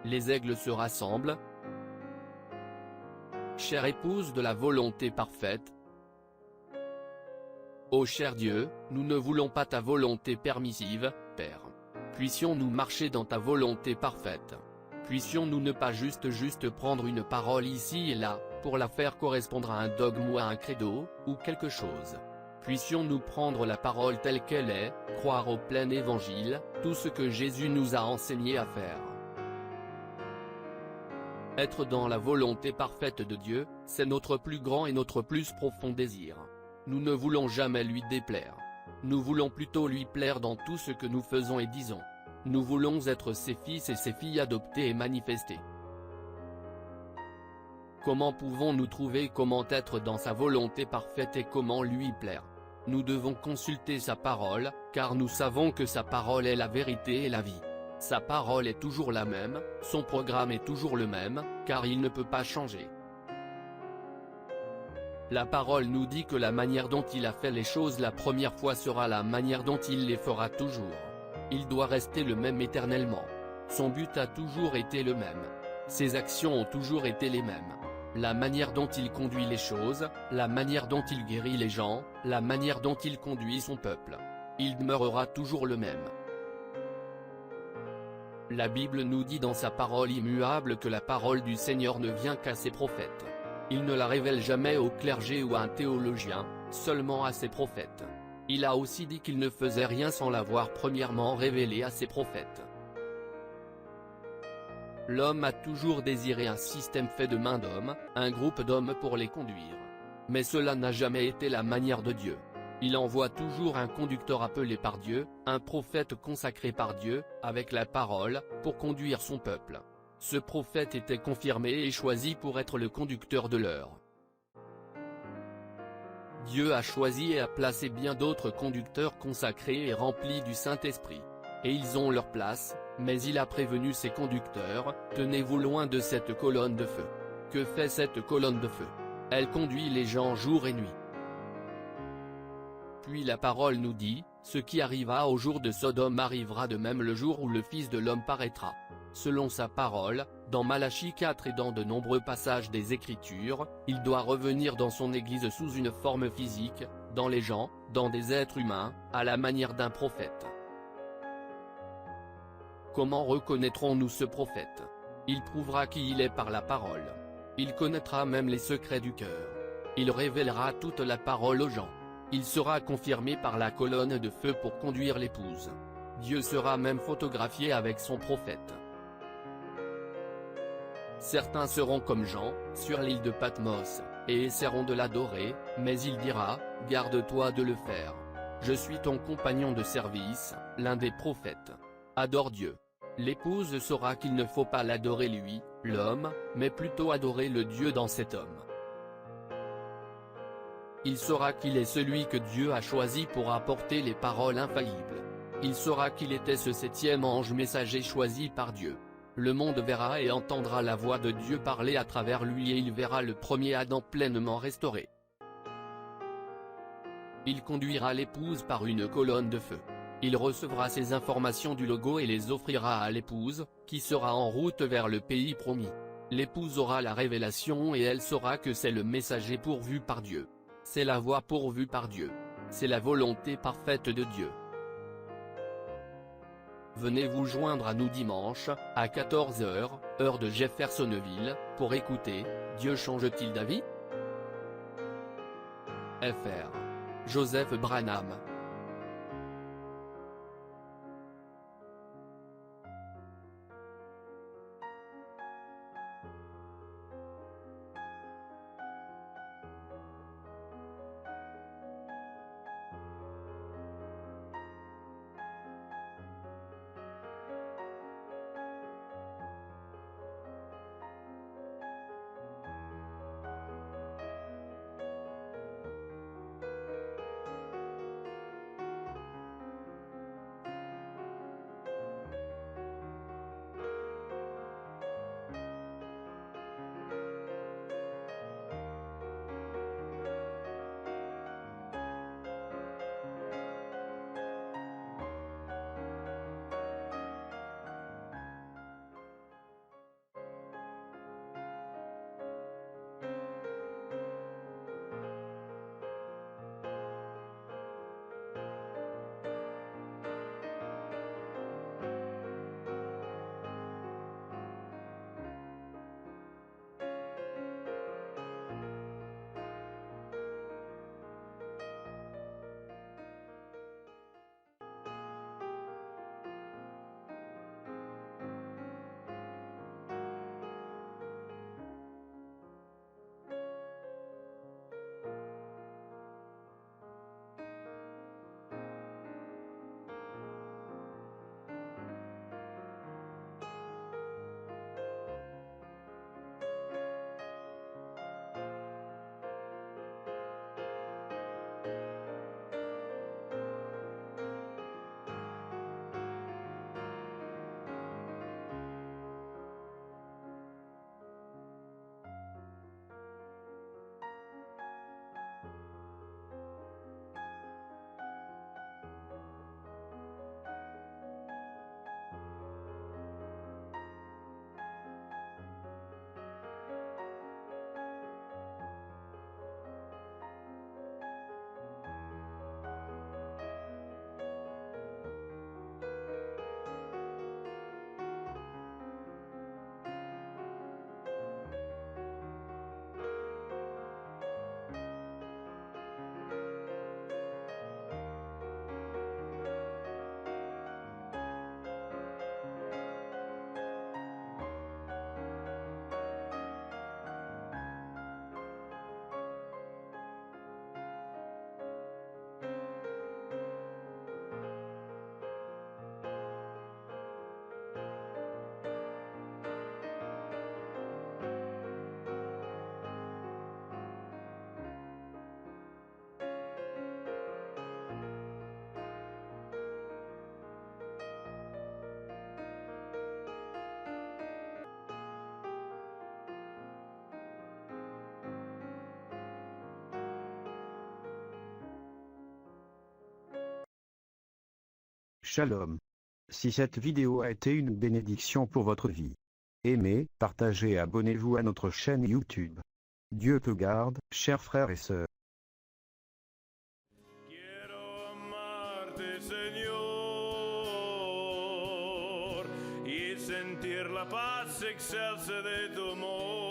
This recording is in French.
Les aigles se rassemblent. Chère épouse de la volonté parfaite. Ô cher Dieu, nous ne voulons pas ta volonté permissive, Père. Puissions-nous marcher dans ta volonté parfaite. Puissions-nous ne pas juste prendre une parole ici et là, pour la faire correspondre à un dogme ou à un credo, ou quelque chose. Puissions-nous prendre la parole telle qu'elle est, croire au plein évangile, tout ce que Jésus nous a enseigné à faire. Être dans la volonté parfaite de Dieu, c'est notre plus grand et notre plus profond désir. Nous ne voulons jamais lui déplaire. Nous voulons plutôt lui plaire dans tout ce que nous faisons et disons. Nous voulons être ses fils et ses filles adoptés et manifestés. Comment pouvons-nous trouver comment être dans sa volonté parfaite et comment lui plaire? Nous devons consulter sa parole, car nous savons que sa parole est la vérité et la vie. Sa parole est toujours la même, son programme est toujours le même, car il ne peut pas changer. La parole nous dit que la manière dont il a fait les choses la première fois sera la manière dont il les fera toujours. Il doit rester le même éternellement. Son but a toujours été le même. Ses actions ont toujours été les mêmes. La manière dont il conduit les choses, la manière dont il guérit les gens, la manière dont il conduit son peuple. Il demeurera toujours le même. La Bible nous dit dans sa parole immuable que la parole du Seigneur ne vient qu'à ses prophètes. Il ne la révèle jamais au clergé ou à un théologien, seulement à ses prophètes. Il a aussi dit qu'il ne faisait rien sans l'avoir premièrement révélé à ses prophètes. L'homme a toujours désiré un système fait de main d'homme, un groupe d'hommes pour les conduire. Mais cela n'a jamais été la manière de Dieu. Il envoie toujours un conducteur appelé par Dieu, un prophète consacré par Dieu, avec la parole, pour conduire son peuple. Ce prophète était confirmé et choisi pour être le conducteur de l'heure. Dieu a choisi et a placé bien d'autres conducteurs consacrés et remplis du Saint-Esprit. Et ils ont leur place, mais il a prévenu ses conducteurs, tenez-vous loin de cette colonne de feu. Que fait cette colonne de feu? Elle conduit les gens jour et nuit. Puis la parole nous dit, ce qui arriva au jour de Sodome arrivera de même le jour où le Fils de l'homme paraîtra. Selon sa parole, dans Malachie 4 et dans de nombreux passages des Écritures, il doit revenir dans son Église sous une forme physique, dans les gens, dans des êtres humains, à la manière d'un prophète. Comment reconnaîtrons-nous ce prophète? Il prouvera qui il est par la parole. Il connaîtra même les secrets du cœur. Il révélera toute la parole aux gens. Il sera confirmé par la colonne de feu pour conduire l'épouse. Dieu sera même photographié avec son prophète. Certains seront comme Jean, sur l'île de Patmos, et essaieront de l'adorer, mais il dira, garde-toi de le faire. Je suis ton compagnon de service, l'un des prophètes. Adore Dieu. L'épouse saura qu'il ne faut pas l'adorer lui, l'homme, mais plutôt adorer le Dieu dans cet homme. Il saura qu'il est celui que Dieu a choisi pour apporter les paroles infaillibles. Il saura qu'il était ce 7e ange messager choisi par Dieu. Le monde verra et entendra la voix de Dieu parler à travers lui et il verra le premier Adam pleinement restauré. Il conduira l'épouse par une colonne de feu. Il recevra ces informations du logo et les offrira à l'épouse, qui sera en route vers le pays promis. L'épouse aura la révélation et elle saura que c'est le messager pourvu par Dieu. C'est la voie pourvue par Dieu. C'est la volonté parfaite de Dieu. Venez vous joindre à nous dimanche, à 14 h, heure de Jeffersonville, pour écouter « Dieu change-t-il d'avis ?» Fr. Joseph Branham. Shalom. Si cette vidéo a été une bénédiction pour votre vie, aimez, partagez et abonnez-vous à notre chaîne YouTube. Dieu te garde, chers frères et sœurs. Quiero amarte, Señor, y sentir la paz excelsa de tu amor.